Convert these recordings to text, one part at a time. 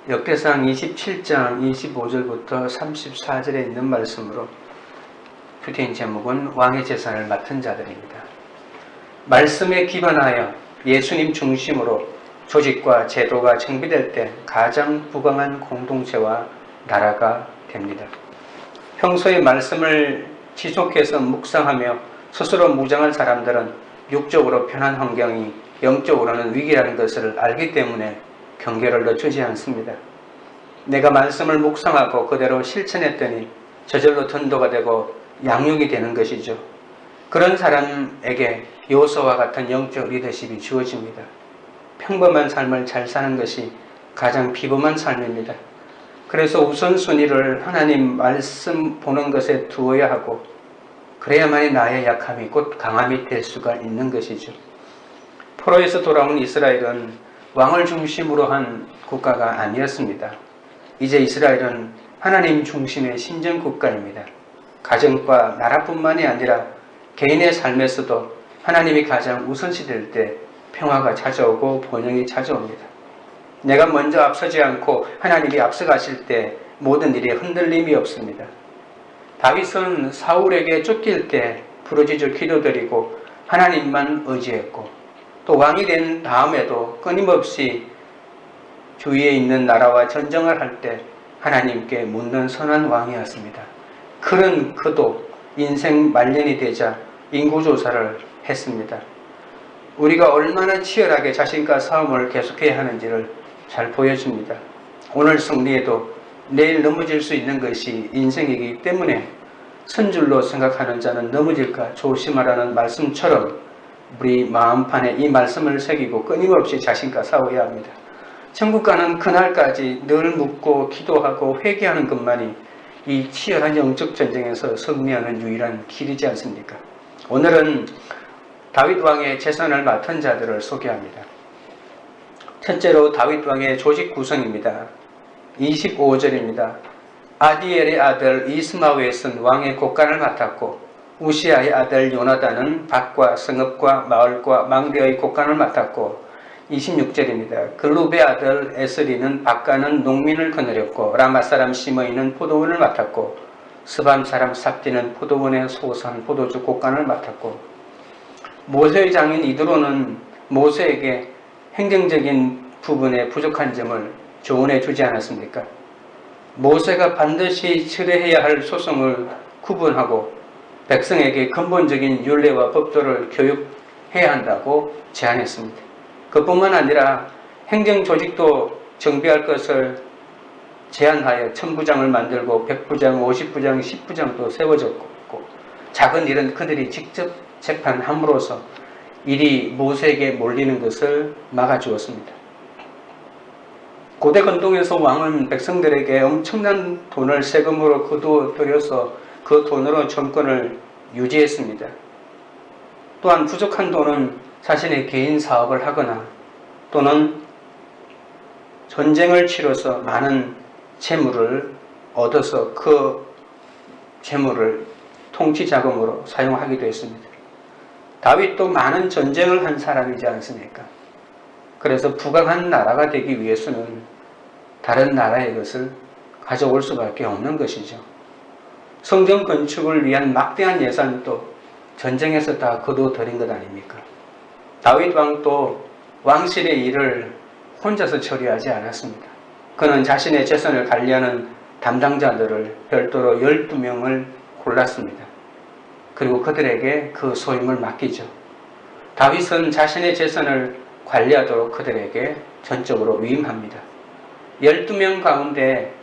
역대상 27장 25절부터 34절에 있는 말씀으로 큐티인 제목은 왕의 재산을 맡은 자들입니다. 말씀에 기반하여 예수님 중심으로 조직과 제도가 정비될 때 가장 부강한 공동체와 나라가 됩니다. 평소에 말씀을 지속해서 묵상하며 스스로 무장할 사람들은 육적으로 편한 환경이 영적으로는 위기라는 것을 알기 때문에 경계를 늦추지 않습니다. 내가 말씀을 묵상하고 그대로 실천했더니 저절로 전도가 되고 양육이 되는 것이죠. 그런 사람에게 요소와 같은 영적 리더십이 주어집니다. 평범한 삶을 잘 사는 것이 가장 비범한 삶입니다. 그래서 우선순위를 하나님 말씀 보는 것에 두어야 하고 그래야만이 나의 약함이 곧 강함이 될 수가 있는 것이죠. 포로에서 돌아온 이스라엘은 왕을 중심으로 한 국가가 아니었습니다. 이제 이스라엘은 하나님 중심의 신정 국가입니다. 가정과 나라뿐만이 아니라 개인의 삶에서도 하나님이 가장 우선시 될 때 평화가 찾아오고 번영이 찾아옵니다. 내가 먼저 앞서지 않고 하나님이 앞서가실 때 모든 일에 흔들림이 없습니다. 다윗은 사울에게 쫓길 때 부르짖어 기도드리고 하나님만 의지했고 또 왕이 된 다음에도 끊임없이 주위에 있는 나라와 전쟁을 할 때 하나님께 묻는 선한 왕이었습니다. 그런 그도 인생 말년이 되자 인구조사를 했습니다. 우리가 얼마나 치열하게 자신과 싸움을 계속해야 하는지를 잘 보여줍니다. 오늘 승리해도 내일 넘어질 수 있는 것이 인생이기 때문에 선줄로 생각하는 자는 넘어질까 조심하라는 말씀처럼 우리 마음판에 이 말씀을 새기고 끊임없이 자신과 싸워야 합니다. 천국 가는 그날까지 늘 묻고 기도하고 회개하는 것만이 이 치열한 영적 전쟁에서 승리하는 유일한 길이지 않습니까? 오늘은 다윗 왕의 재산을 맡은 자들을 소개합니다. 첫째로 다윗 왕의 조직 구성입니다. 25절입니다. 아디엘의 아들 이스마웨스는 왕의 곳간을 맡았고 우시아의 아들 요나단은 밭과 성읍과 마을과 망대의 곳간을 맡았고 26절입니다. 글룹의 아들 에스리는 밭가는 농민을 거느렸고 라마 사람 시므이는 포도원을 맡았고 스밤 사람 삽디는 포도원의 소산 포도주 곳간을 맡았고 모세의 장인 이드로는 모세에게 행정적인 부분에 부족한 점을 조언해 주지 않았습니까? 모세가 반드시 철회해야 할 소송을 구분하고 백성에게 근본적인 율례와 법도를 교육해야 한다고 제안했습니다. 그뿐만 아니라 행정조직도 정비할 것을 제안하여 1000부장을 만들고 100부장, 50부장, 10부장도 세워졌고 작은 일은 그들이 직접 재판함으로써 일이 모세에게 몰리는 것을 막아주었습니다. 고대 근동에서 왕은 백성들에게 엄청난 돈을 세금으로 거두어들여서 그 돈으로 정권을 유지했습니다. 또한 부족한 돈은 자신의 개인 사업을 하거나 또는 전쟁을 치러서 많은 재물을 얻어서 그 재물을 통치 자금으로 사용하기도 했습니다. 다윗도 많은 전쟁을 한 사람이지 않습니까? 그래서 부강한 나라가 되기 위해서는 다른 나라의 것을 가져올 수밖에 없는 것이죠. 성전 건축을 위한 막대한 예산도 전쟁에서 다 거둬들인 것 아닙니까? 다윗 왕도 왕실의 일을 혼자서 처리하지 않았습니다. 그는 자신의 재산을 관리하는 담당자들을 별도로 12명을 골랐습니다. 그리고 그들에게 그 소임을 맡기죠. 다윗은 자신의 재산을 관리하도록 그들에게 전적으로 위임합니다. 12명 가운데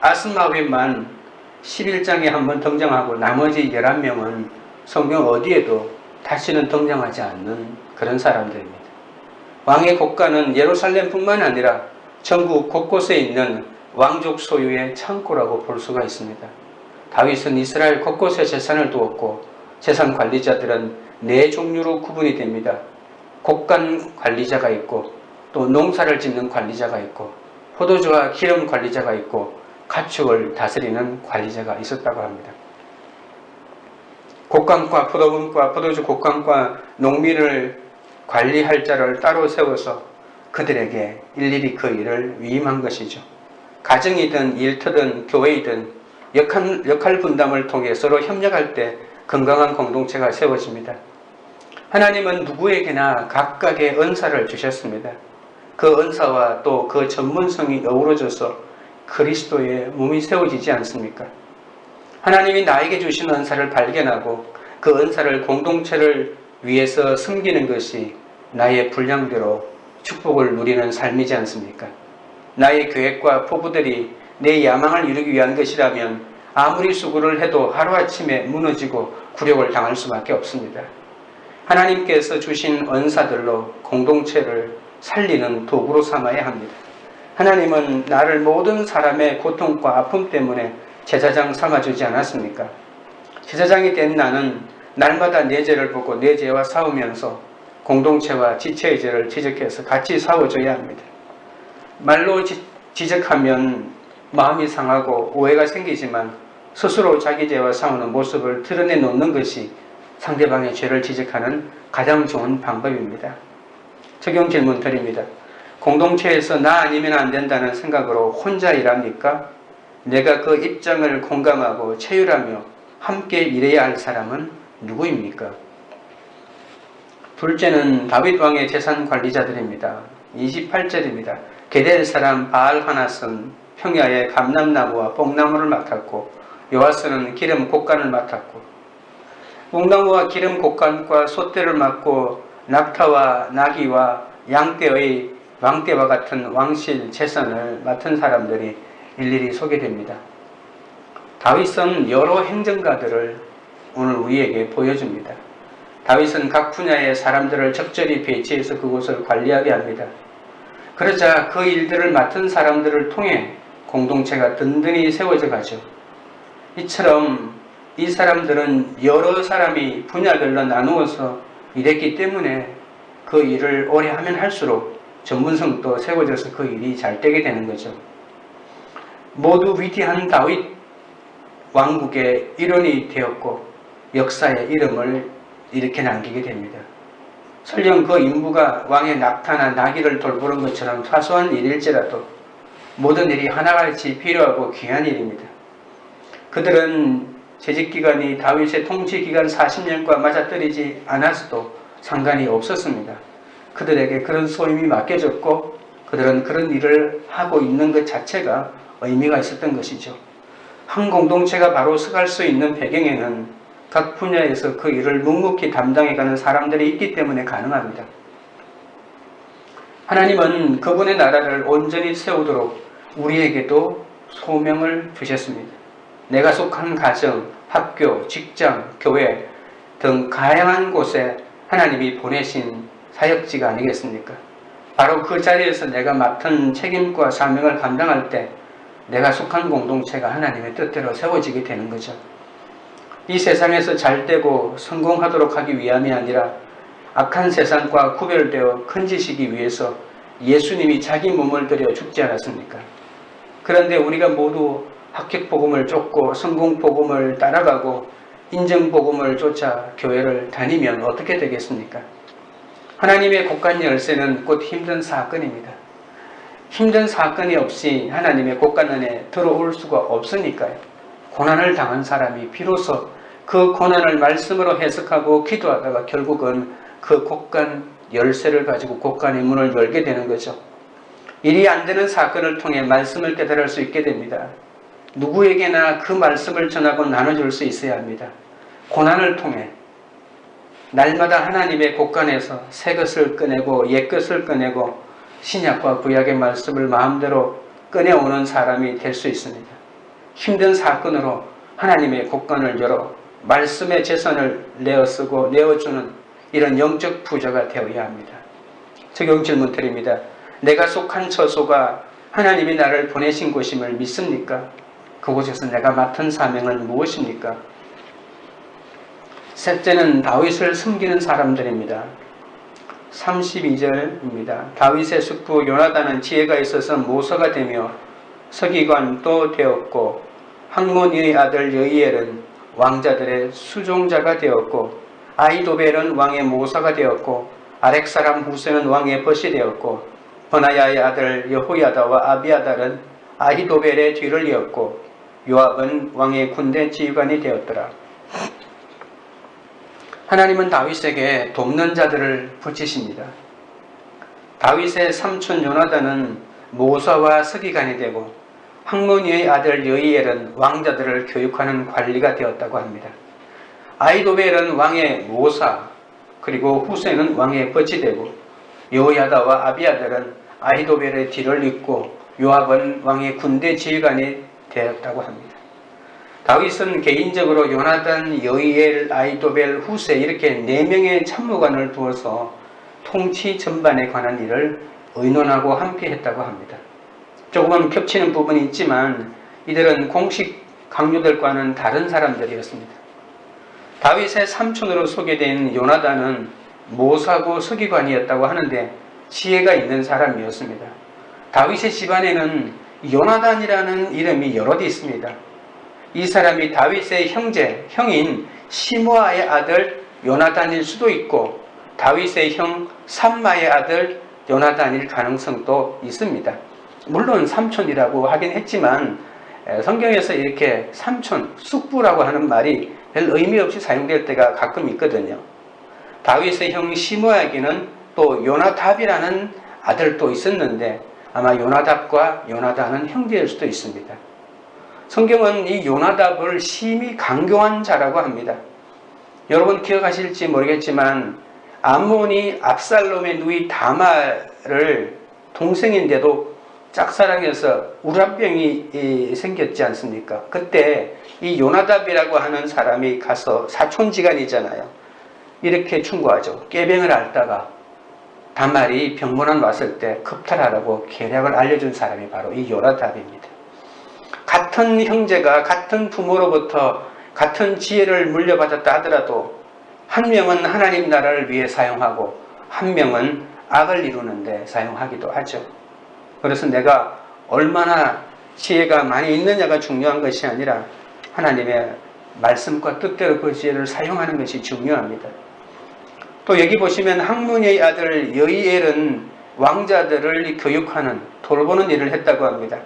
아스마웻만 11장에 한번 등장하고 나머지 11명은 성경 어디에도 다시는 등장하지 않는 그런 사람들입니다. 왕의 곳간은 예루살렘뿐만 아니라 전국 곳곳에 있는 왕족 소유의 창고라고 볼 수가 있습니다. 다윗은 이스라엘 곳곳에 재산을 두었고 재산 관리자들은 4종류로 구분이 됩니다. 곳간 관리자가 있고 또 농사를 짓는 관리자가 있고 포도주와 기름 관리자가 있고 가축을 다스리는 관리자가 있었다고 합니다. 곡간과 포도원과 포도주 곡간과 농민을 관리할 자를 따로 세워서 그들에게 일일이 그 일을 위임한 것이죠. 가정이든 일터든 교회이든 역할 분담을 통해 서로 협력할 때 건강한 공동체가 세워집니다. 하나님은 누구에게나 각각의 은사를 주셨습니다. 그 은사와 또 그 전문성이 어우러져서 그리스도의 몸이 세워지지 않습니까? 하나님이 나에게 주신 은사를 발견하고 그 은사를 공동체를 위해서 섬기는 것이 나의 분량대로 축복을 누리는 삶이지 않습니까? 나의 계획과 포부들이 내 야망을 이루기 위한 것이라면 아무리 수고를 해도 하루아침에 무너지고 굴욕을 당할 수밖에 없습니다. 하나님께서 주신 은사들로 공동체를 살리는 도구로 삼아야 합니다. 하나님은 나를 모든 사람의 고통과 아픔 때문에 제사장 삼아주지 않았습니까? 제사장이 된 나는 날마다 내 죄를 보고 내 죄와 싸우면서 공동체와 지체의 죄를 지적해서 같이 싸워줘야 합니다. 말로 지적하면 마음이 상하고 오해가 생기지만 스스로 자기 죄와 싸우는 모습을 드러내놓는 것이 상대방의 죄를 지적하는 가장 좋은 방법입니다. 적용 질문 드립니다. 공동체에서 나 아니면 안 된다는 생각으로 혼자 일합니까? 내가 그 입장을 공감하고 체휼하며 함께 일해야 할 사람은 누구입니까? 둘째는 다윗 왕의 재산 관리자들입니다. 28절입니다. 게델 사람 바알하나스는 평야의 감람나무와 뽕나무를 맡았고 요아스는 기름 곡간을 맡았고 뽕나무와 기름 곡간과 솥대를 맡고 낙타와 나귀와 양떼의 왕떼와 같은 왕실 재산을 맡은 사람들이 일일이 소개됩니다. 다윗은 여러 행정가들을 오늘 우리에게 보여줍니다. 다윗은 각 분야의 사람들을 적절히 배치해서 그곳을 관리하게 합니다. 그러자 그 일들을 맡은 사람들을 통해 공동체가 든든히 세워져 가죠. 이처럼 이 사람들은 여러 사람이 분야별로 나누어서 일했기 때문에 그 일을 오래 하면 할수록 전문성도 세워져서 그 일이 잘 되게 되는 거죠. 모두 위대한 다윗 왕국의 일원이 되었고 역사의 이름을 이렇게 남기게 됩니다. 설령 그 인부가 왕의 낙타나 나귀를 돌보는 것처럼 사소한 일일지라도 모든 일이 하나같이 필요하고 귀한 일입니다. 그들은 재직기간이 다윗의 통치기간 40년과 맞아떨어지지 않았어도 상관이 없었습니다. 그들에게 그런 소임이 맡겨졌고 그들은 그런 일을 하고 있는 것 자체가 의미가 있었던 것이죠. 한 공동체가 바로 서갈 수 있는 배경에는 각 분야에서 그 일을 묵묵히 담당해가는 사람들이 있기 때문에 가능합니다. 하나님은 그분의 나라를 온전히 세우도록 우리에게도 소명을 주셨습니다. 내가 속한 가정, 학교, 직장, 교회 등 다양한 곳에 하나님이 보내신 사역지가 아니겠습니까? 바로 그 자리에서 내가 맡은 책임과 사명을 감당할 때 내가 속한 공동체가 하나님의 뜻대로 세워지게 되는 거죠. 이 세상에서 잘되고 성공하도록 하기 위함이 아니라 악한 세상과 구별되어 큰지시기 위해서 예수님이 자기 몸을 들여 죽지 않았습니까? 그런데 우리가 모두 합격복음을 쫓고 성공복음을 따라가고 인정복음을 쫓아 교회를 다니면 어떻게 되겠습니까? 하나님의 곡간 열쇠는 곧 힘든 사건입니다. 힘든 사건이 없이 하나님의 곡간 안에 들어올 수가 없으니까요. 고난을 당한 사람이 비로소 그 고난을 말씀으로 해석하고 기도하다가 결국은 그 곡간 열쇠를 가지고 곡간의 문을 열게 되는 거죠. 일이 안 되는 사건을 통해 말씀을 깨달을 수 있게 됩니다. 누구에게나 그 말씀을 전하고 나눠줄 수 있어야 합니다. 고난을 통해 날마다 하나님의 곡간에서 새 것을 꺼내고 옛 것을 꺼내고 신약과 구약의 말씀을 마음대로 꺼내오는 사람이 될 수 있습니다. 힘든 사건으로 하나님의 곡간을 열어 말씀의 재산을 내어쓰고 내어주는 이런 영적 부자가 되어야 합니다. 적용 질문 드립니다. 내가 속한 처소가 하나님이 나를 보내신 곳임을 믿습니까? 그곳에서 내가 맡은 사명은 무엇입니까? 셋째는 다윗을 섬기는 사람들입니다. 32절입니다. 다윗의 숙부 요나단은 지혜가 있어서 모서가 되며 서기관도 되었고 학몬의 아들 여이엘은 왕자들의 수종자가 되었고 아이도벨은 왕의 모사가 되었고 아렉 사람 후세는 왕의 벗이 되었고 버나야의 아들 여호야다와 아비아달은 아히도벨의 뒤를 이었고 요압은 왕의 군대 지휘관이 되었더라. 하나님은 다윗에게 돕는 자들을 붙이십니다. 다윗의 삼촌 요나단은 모사와 서기관이 되고 학문이의 아들 여이엘은 왕자들을 교육하는 관리가 되었다고 합니다. 아히도벨은 왕의 모사, 그리고 후세는 왕의 벗이 되고 여호야다와 아비아달은 아히도벨의 뒤를 잇고 요압은 왕의 군대 지휘관이 되었다고 합니다. 다윗은 개인적으로 요나단, 여이엘, 아히도벨, 후세 이렇게 4명의 참모관을 두어서 통치 전반에 관한 일을 의논하고 함께 했다고 합니다. 조금은 겹치는 부분이 있지만 이들은 공식 강요들과는 다른 사람들이었습니다. 다윗의 삼촌으로 소개된 요나단은 모사고 서기관이었다고 하는데 지혜가 있는 사람이었습니다. 다윗의 집안에는 요나단이라는 이름이 여럿 있습니다. 이 사람이 다윗의 형인 시므아의 아들 요나단일 수도 있고 다윗의 형 삼마의 아들 요나단일 가능성도 있습니다. 물론 삼촌이라고 하긴 했지만 성경에서 이렇게 삼촌, 숙부라고 하는 말이 별 의미 없이 사용될 때가 가끔 있거든요. 다윗의 형 시므아에게는 또 요나답이라는 아들도 있었는데 아마 요나답과 요나단은 형제일 수도 있습니다. 성경은 이 요나답을 심히 강교한 자라고 합니다. 여러분 기억하실지 모르겠지만 암몬이 압살롬의 누이 다말을 동생인데도 짝사랑해서 우라병이 생겼지 않습니까? 그때 이 요나답이라고 하는 사람이 가서 사촌지간이잖아요. 이렇게 충고하죠. 꾀병을 앓다가 다말이 병문안 왔을 때 급탈하라고 계략을 알려준 사람이 바로 이 요나답입니다. 같은 형제가 같은 부모로부터 같은 지혜를 물려받았다 하더라도 한 명은 하나님 나라를 위해 사용하고 한 명은 악을 이루는데 사용하기도 하죠. 그래서 내가 얼마나 지혜가 많이 있느냐가 중요한 것이 아니라 하나님의 말씀과 뜻대로 그 지혜를 사용하는 것이 중요합니다. 또 여기 보시면 학문의 아들 여이엘은 왕자들을 교육하는 돌보는 일을 했다고 합니다.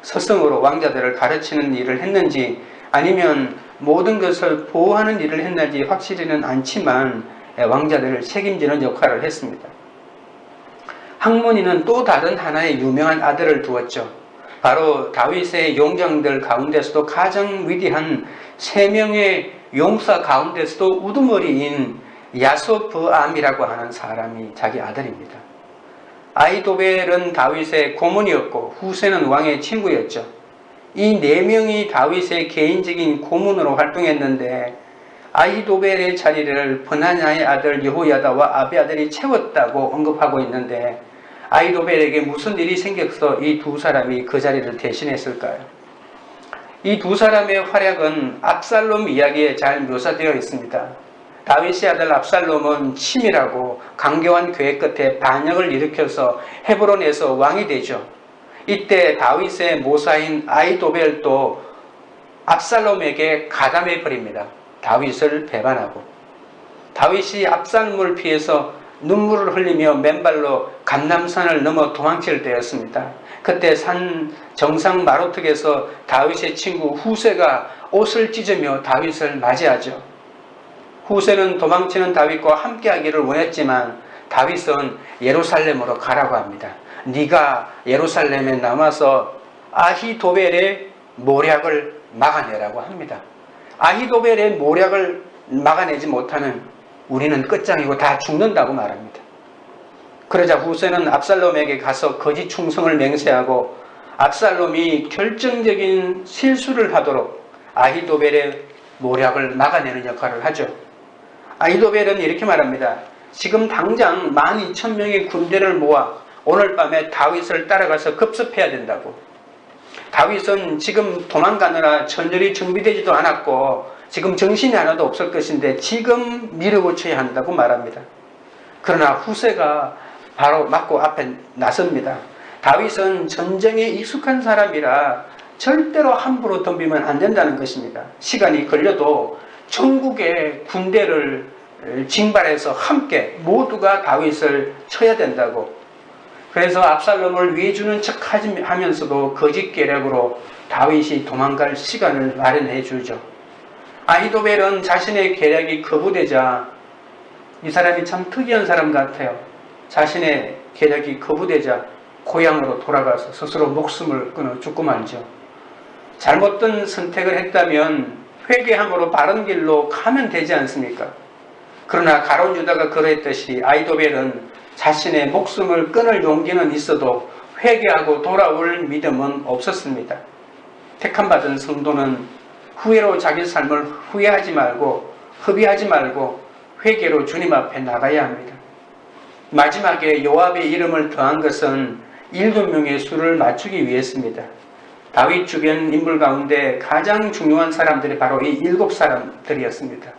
스승으로 왕자들을 가르치는 일을 했는지 아니면 모든 것을 보호하는 일을 했는지 확실히는 않지만 왕자들을 책임지는 역할을 했습니다. 학문이는 또 다른 하나의 유명한 아들을 두었죠. 바로 다윗의 용장들 가운데서도 가장 위대한 3명의 용사 가운데서도 우두머리인 야소브암이라고 하는 사람이 자기 아들입니다. 아히도벨은 다윗의 고문이었고 후세는 왕의 친구였죠. 이 4명이 다윗의 개인적인 고문으로 활동했는데 아히도벨의 자리를 버나냐의 아들 여호야다와 아비아달이 채웠다고 언급하고 있는데 아히도벨에게 무슨 일이 생겨서 이 두 사람이 그 자리를 대신했을까요? 이 두 사람의 활약은 압살롬 이야기에 잘 묘사되어 있습니다. 다윗의 아들 압살롬은 치밀하고 강경한 계획 끝에 반역을 일으켜서 헤브론에서 왕이 되죠. 이때 다윗의 모사인 아히도벨도 압살롬에게 가담해 버립니다. 다윗을 배반하고 다윗이 압살롬을 피해서 눈물을 흘리며 맨발로 감람산을 넘어 도망칠 때였습니다. 그때 산 정상 마루턱에서 다윗의 친구 후세가 옷을 찢으며 다윗을 맞이하죠. 후세는 도망치는 다윗과 함께하기를 원했지만 다윗은 예루살렘으로 가라고 합니다. 네가 예루살렘에 남아서 아히도벨의 모략을 막아내라고 합니다. 아히도벨의 모략을 막아내지 못하면 우리는 끝장이고 다 죽는다고 말합니다. 그러자 후세는 압살롬에게 가서 거짓 충성을 맹세하고 압살롬이 결정적인 실수를 하도록 아히도벨의 모략을 막아내는 역할을 하죠. 아히도벨은 이렇게 말합니다. 지금 당장 12,000명의 군대를 모아 오늘 밤에 다윗을 따라가서 급습해야 된다고. 다윗은 지금 도망가느라 전열이 준비되지도 않았고 지금 정신이 하나도 없을 것인데 지금 밀어붙여야 한다고 말합니다. 그러나 후세가 바로 맞고 앞에 나섭니다. 다윗은 전쟁에 익숙한 사람이라 절대로 함부로 덤비면 안 된다는 것입니다. 시간이 걸려도 전국의 군대를 징발해서 함께 모두가 다윗을 쳐야 된다고. 그래서 압살롬을 위해주는 척 하면서도 거짓 계략으로 다윗이 도망갈 시간을 마련해 주죠. 아히도벨은 자신의 계략이 거부되자, 이 사람이 참 특이한 사람 같아요. 자신의 계략이 거부되자 고향으로 돌아가서 스스로 목숨을 끊어 죽고 말죠. 잘못된 선택을 했다면 회개함으로 바른 길로 가면 되지 않습니까? 그러나 가룟 유다가 그러했듯이 아히도벨은 자신의 목숨을 끊을 용기는 있어도 회개하고 돌아올 믿음은 없었습니다. 택함받은 성도는 후회로 자기 삶을 후회하지 말고 허비하지 말고 회개로 주님 앞에 나가야 합니다. 마지막에 요압의 이름을 더한 것은 7명의 수를 맞추기 위해서입니다. 다윗 주변 인물 가운데 가장 중요한 사람들이 바로 이 7사람들이었습니다.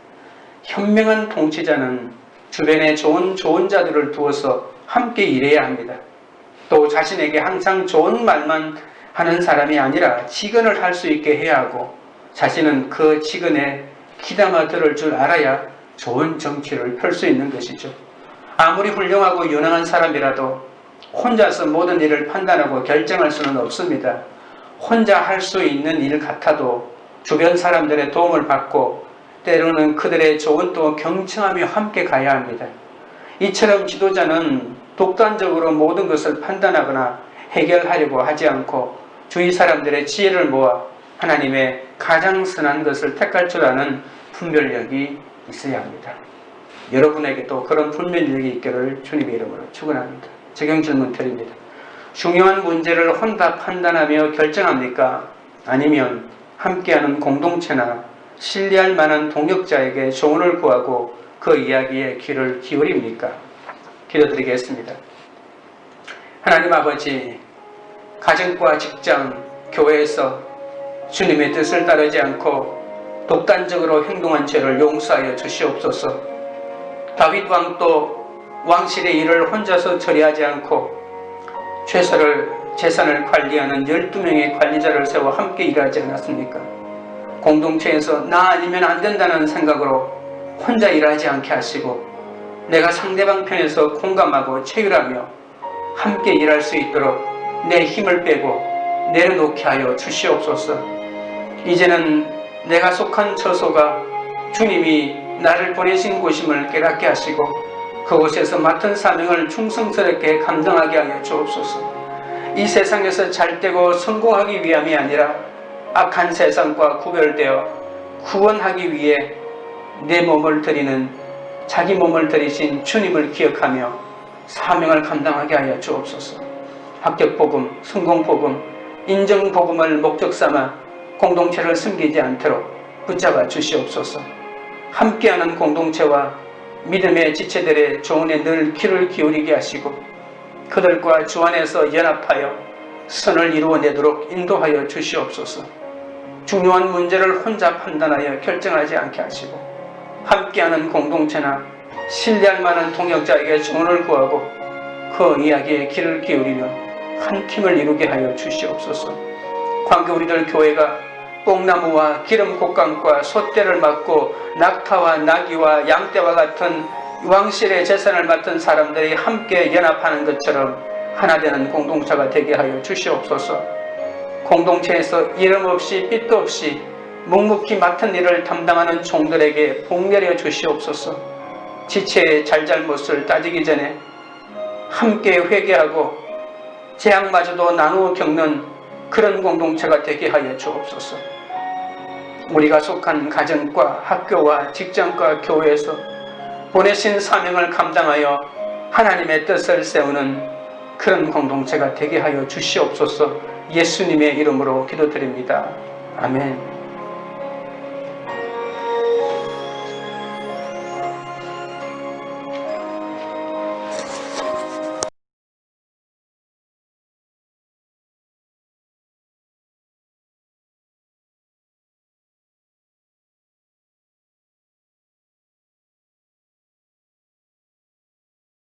현명한 통치자는 주변에 좋은 자들을 두어서 함께 일해야 합니다. 또 자신에게 항상 좋은 말만 하는 사람이 아니라 직언을 할 수 있게 해야 하고 자신은 그 직언에 귀담아 들을 줄 알아야 좋은 정치를 펼 수 있는 것이죠. 아무리 훌륭하고 유능한 사람이라도 혼자서 모든 일을 판단하고 결정할 수는 없습니다. 혼자 할 수 있는 일 같아도 주변 사람들의 도움을 받고 때로는 그들의 조언도 경청하며 함께 가야 합니다. 이처럼 지도자는 독단적으로 모든 것을 판단하거나 해결하려고 하지 않고 주위 사람들의 지혜를 모아 하나님의 가장 선한 것을 택할 줄 아는 분별력이 있어야 합니다. 여러분에게도 그런 분별력이 있기를 주님의 이름으로 축원합니다. 적용 질문 드립니다. 중요한 문제를 혼자 판단하며 결정합니까? 아니면 함께하는 공동체나 신뢰할 만한 동역자에게 조언을 구하고 그 이야기에 귀를 기울입니까? 기도드리겠습니다. 하나님 아버지, 가정과 직장, 교회에서 주님의 뜻을 따르지 않고 독단적으로 행동한 죄를 용서하여 주시옵소서. 다윗 왕도 왕실의 일을 혼자서 처리하지 않고 재산을 관리하는 12명의 관리자를 세워 함께 일하지 않았습니까? 공동체에서 나 아니면 안 된다는 생각으로 혼자 일하지 않게 하시고 내가 상대방 편에서 공감하고 체휼하며 함께 일할 수 있도록 내 힘을 빼고 내려놓게 하여 주시옵소서. 이제는 내가 속한 처소가 주님이 나를 보내신 곳임을 깨닫게 하시고 그곳에서 맡은 사명을 충성스럽게 감당하게 하여 주옵소서. 이 세상에서 잘되고 성공하기 위함이 아니라 악한 세상과 구별되어 구원하기 위해 내 몸을 드리는 자기 몸을 드리신 주님을 기억하며 사명을 감당하게 하여 주옵소서. 합격복음, 성공복음, 인정복음을 목적 삼아 공동체를 숨기지 않도록 붙잡아 주시옵소서. 함께하는 공동체와 믿음의 지체들의 조언에 늘 귀를 기울이게 하시고 그들과 주 안에서 연합하여 선을 이루어내도록 인도하여 주시옵소서. 중요한 문제를 혼자 판단하여 결정하지 않게 하시고 함께하는 공동체나 신뢰할 만한 동역자에게 조언을 구하고 그 이야기에 귀를 기울이며 한 팀을 이루게 하여 주시옵소서. 광교 우리들 교회가 뽕나무와 기름 곶감과 솥대를 맡고 낙타와 나귀와 양떼와 같은 왕실의 재산을 맡은 사람들이 함께 연합하는 것처럼 하나 되는 공동체가 되게 하여 주시옵소서. 공동체에서 이름 없이 삐도 없이 묵묵히 맡은 일을 담당하는 종들에게 복 내려 주시옵소서. 지체의 잘잘못을 따지기 전에 함께 회개하고 재앙마저도 나누어 겪는 그런 공동체가 되게 하여 주옵소서. 우리가 속한 가정과 학교와 직장과 교회에서 보내신 사명을 감당하여 하나님의 뜻을 세우는 그런 공동체가 되게 하여 주시옵소서. 예수님의 이름으로 기도드립니다. 아멘.